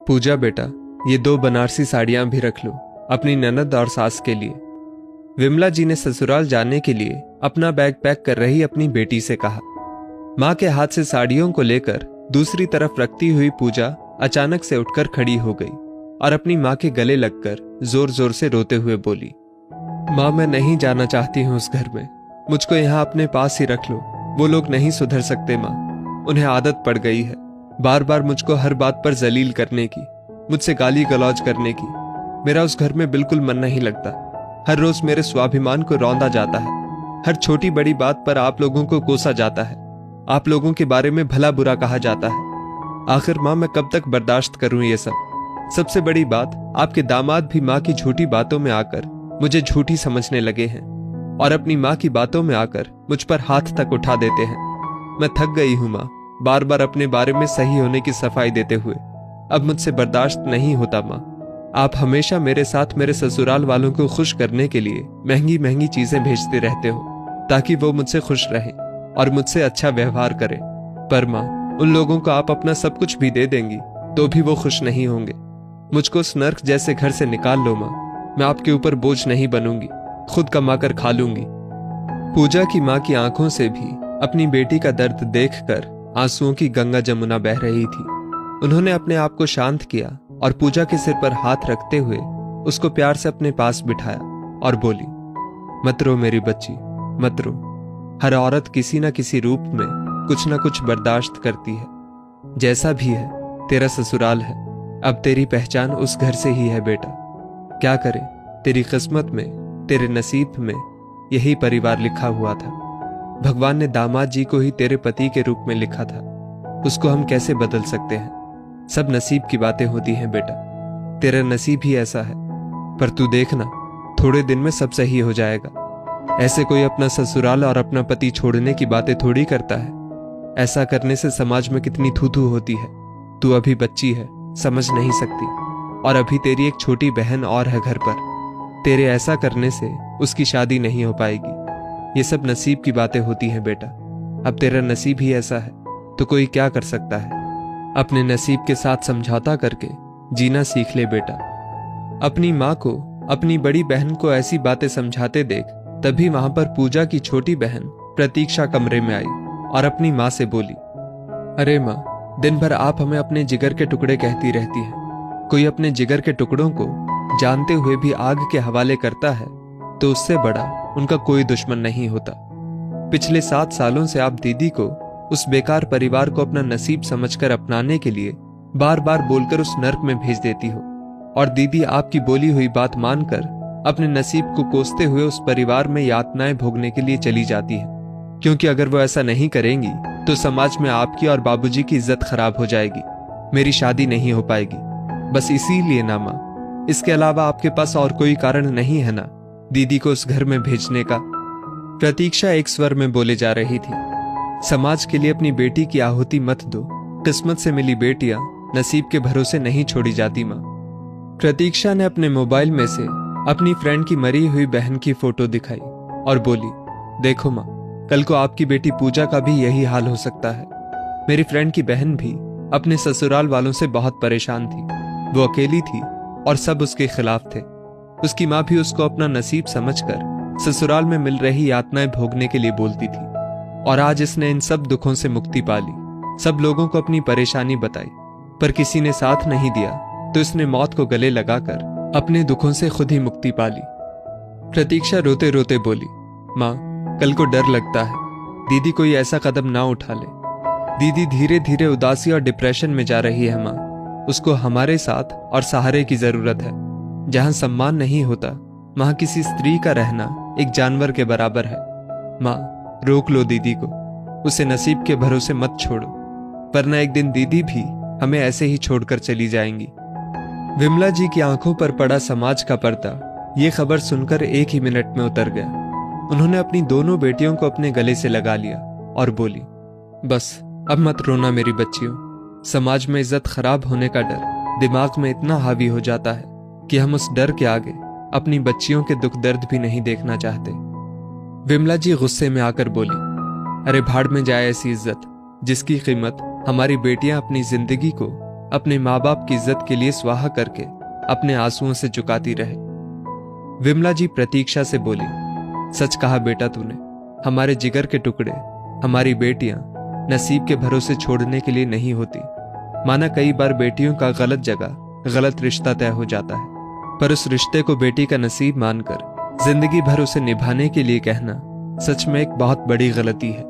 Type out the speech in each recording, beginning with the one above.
पूजा बेटा, ये 2 बनारसी साड़ियां भी रख लो, अपनी ननद और सास के लिए। विमला जी ने ससुराल जाने के लिए अपना बैग पैक कर रही अपनी बेटी से कहा। मां के हाथ से साड़ियों को लेकर दूसरी तरफ रखती हुई पूजा अचानक से उठकर खड़ी हो गई और अपनी मां के गले लगकर जोर जोर से रोते हुए बोली, मां, मैं नहीं जाना चाहती हूं उस घर में, मुझको यहां अपने पास ही रख लो। वो लोग नहीं सुधर सकते मां, उन्हें आदत पड़ गई है बार बार मुझको हर बात पर जलील करने की, मुझसे गाली गलौज करने की। मेरा उस घर में बिल्कुल मन नहीं लगता। हर रोज मेरे स्वाभिमान को रौंदा जाता है। हर छोटी बड़ी बात पर आप लोगों को कोसा जाता है। आप लोगों के बारे में भला बुरा कहा जाता है। आखिर मां, मैं कब तक बर्दाश्त करूं ये सब? सबसे बड़ी बात, आपके दामाद भी मां की झूठी बातों में आकर मुझे झूठी समझने लगे हैं और अपनी मां की बातों में आकर मुझ पर हाथ तक उठा देते हैं। मैं थक गई हूं मां, बार बार अपने बारे में सही होने की सफाई देते हुए। अब मुझसे बर्दाश्त नहीं होता मां। आप हमेशा मेरे साथ मेरे ससुराल वालों को खुश करने के लिए महंगी महंगी चीजें भेजते रहते हो ताकि वो मुझसे खुश रहें और मुझसे अच्छा व्यवहार करें। पर मां, उन लोगों को आप अपना सब कुछ भी दे देंगी तो भी वो खुश नहीं होंगे। मुझको उस नर्क जैसे घर से निकाल लो मां। मैं आपके ऊपर बोझ नहीं बनूंगी, खुद कमा कर खा लूंगी। पूजा की मां की आंखों से भी अपनी बेटी का दर्द देखकर आंसुओं की गंगा जमुना बह रही थी। उन्होंने अपने आप को शांत किया और पूजा के सिर पर हाथ रखते हुए उसको प्यार से अपने पास बिठाया और बोली, मत रो मेरी बच्ची, मत रो। हर औरत किसी न किसी रूप में कुछ न कुछ बर्दाश्त करती है। जैसा भी है, तेरा ससुराल है। अब तेरी पहचान उस घर से ही है बेटा। क्या करे, तेरी किस्मत में, तेरे नसीब में यही परिवार लिखा हुआ था। भगवान ने दामाद जी को ही तेरे पति के रूप में लिखा था। उसको हम कैसे बदल सकते हैं? सब नसीब की बातें होती हैं बेटा। तेरा नसीब ही ऐसा है। पर तू देखना, थोड़े दिन में सब सही हो जाएगा। ऐसे कोई अपना ससुराल और अपना पति छोड़ने की बातें थोड़ी करता है। ऐसा करने से समाज में कितनी थू थू होती है। तू अभी बच्ची है, समझ नहीं सकती, और अभी तेरी एक छोटी बहन और है घर पर। तेरे ऐसा करने से उसकी शादी नहीं हो पाएगी। ये सब नसीब की बातें होती हैं बेटा। अब तेरा नसीब ही ऐसा है तो कोई क्या कर सकता है? अपने नसीब के साथ समझौता करके जीना सीख ले बेटा। अपनी माँ को अपनी बड़ी बहन को ऐसी बातें समझाते देख तभी वहां पर पूजा की छोटी बहन प्रतीक्षा कमरे में आई और अपनी माँ से बोली, अरे माँ, दिन भर आप हमें अपने जिगर के टुकड़े कहती रहती हैं। कोई अपने जिगर के टुकड़ों को जानते हुए भी आग के हवाले करता है तो उससे बड़ा उनका कोई दुश्मन नहीं होता। पिछले 7 सालों से आप दीदी को उस बेकार परिवार को अपना नसीब समझकर अपनाने के लिए बार बार बोलकर उस नर्क में भेज देती हो, और दीदी आपकी बोली हुई बात मानकर अपने नसीब को कोसते हुए उस परिवार में यातनाएं भोगने के लिए चली जाती है। क्योंकि अगर वो ऐसा नहीं करेंगी तो समाज में आपकी और बाबूजी की इज्जत खराब हो जाएगी। मेरी शादी नहीं हो पाएगी। बस इसीलिए ना माँ, इसके अलावा आपके पास और कोई कारण नहीं है ना दीदी को उस घर में भेजने का? प्रतीक्षा एक स्वर में बोले जा रही थी, समाज के लिए अपनी बेटी की आहुति मत दो। किस्मत से मिली बेटियां नसीब के भरोसे नहीं छोड़ी जाती मां। प्रतीक्षा ने अपने मोबाइल में से अपनी फ्रेंड की मरी हुई बहन की फोटो दिखाई और बोली, देखो मां, कल को आपकी बेटी पूजा का भी यही हाल हो सकता है। मेरी फ्रेंड की बहन भी अपने ससुराल वालों से बहुत परेशान थी। वो अकेली थी और सब उसके खिलाफ थे। उसकी माँ भी उसको अपना नसीब समझकर ससुराल में मिल रही यातनाएं भोगने के लिए बोलती थी, और आज इसने इन सब दुखों से मुक्ति पा ली। सब लोगों को अपनी परेशानी बताई, पर किसी ने साथ नहीं दिया तो इसने मौत को गले लगाकर अपने दुखों से खुद ही मुक्ति पा ली। प्रतीक्षा रोते रोते बोली, माँ, कल को डर लगता है दीदी कोई ऐसा कदम ना उठा ले। दीदी धीरे धीरे उदासी और डिप्रेशन में जा रही है माँ। उसको हमारे साथ और सहारे की जरूरत है। जहां सम्मान नहीं होता वहां किसी स्त्री का रहना एक जानवर के बराबर है। माँ, रोक लो दीदी को, उसे नसीब के भरोसे मत छोड़ो, वरना एक दिन दीदी भी हमें ऐसे ही छोड़कर चली जाएंगी। विमला जी की आंखों पर पड़ा समाज का पर्दा ये खबर सुनकर एक ही मिनट में उतर गया। उन्होंने अपनी दोनों बेटियों को अपने गले से लगा लिया और बोली, बस अब मत रोना मेरी बच्चियों। समाज में इज्जत खराब होने का डर दिमाग में इतना हावी हो जाता है कि हम उस डर के आगे अपनी बच्चियों के दुख दर्द भी नहीं देखना चाहते। विमला जी गुस्से में आकर बोली, अरे भाड़ में जाए ऐसी इज्जत जिसकी कीमत हमारी बेटियां अपनी जिंदगी को अपने माँ बाप की इज्जत के लिए स्वाहा करके अपने आंसुओं से चुकाती रहे। विमला जी प्रतीक्षा से बोली, सच कहा बेटा तूने, हमारे जिगर के टुकड़े, हमारी बेटियां नसीब के भरोसे छोड़ने के लिए नहीं होती। माना कई बार बेटियों का गलत जगह गलत रिश्ता तय हो जाता है, पर उस रिश्ते को बेटी का नसीब मानकर जिंदगी भर उसे निभाने के लिए कहना सच में एक बहुत बड़ी गलती है।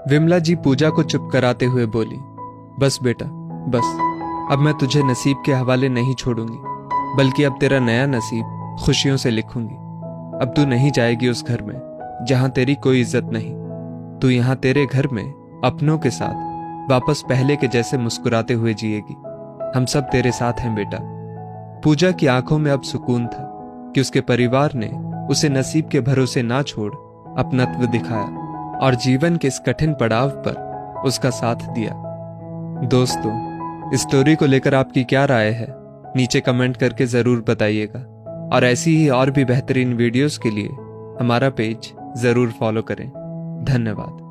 विमला जी पूजा को चुप कराते हुए बोली, बस बेटा बस, अब मैं तुझे नसीब के हवाले नहीं छोड़ूंगी, बल्कि अब तेरा नया नसीब खुशियों से लिखूंगी। अब तू नहीं जाएगी उस घर में जहां तेरी कोई इज्जत नहीं। तू यहां तेरे घर में अपनों के साथ वापस पहले के जैसे मुस्कुराते हुए जिएगी। हम सब तेरे साथ हैं बेटा। पूजा की आंखों में अब सुकून था कि उसके परिवार ने उसे नसीब के भरोसे ना छोड़ अपनत्व दिखाया और जीवन के इस कठिन पड़ाव पर उसका साथ दिया। दोस्तों, इस स्टोरी को लेकर आपकी क्या राय है, नीचे कमेंट करके जरूर बताइएगा। और ऐसी ही और भी बेहतरीन वीडियोस के लिए हमारा पेज जरूर फॉलो करें। धन्यवाद।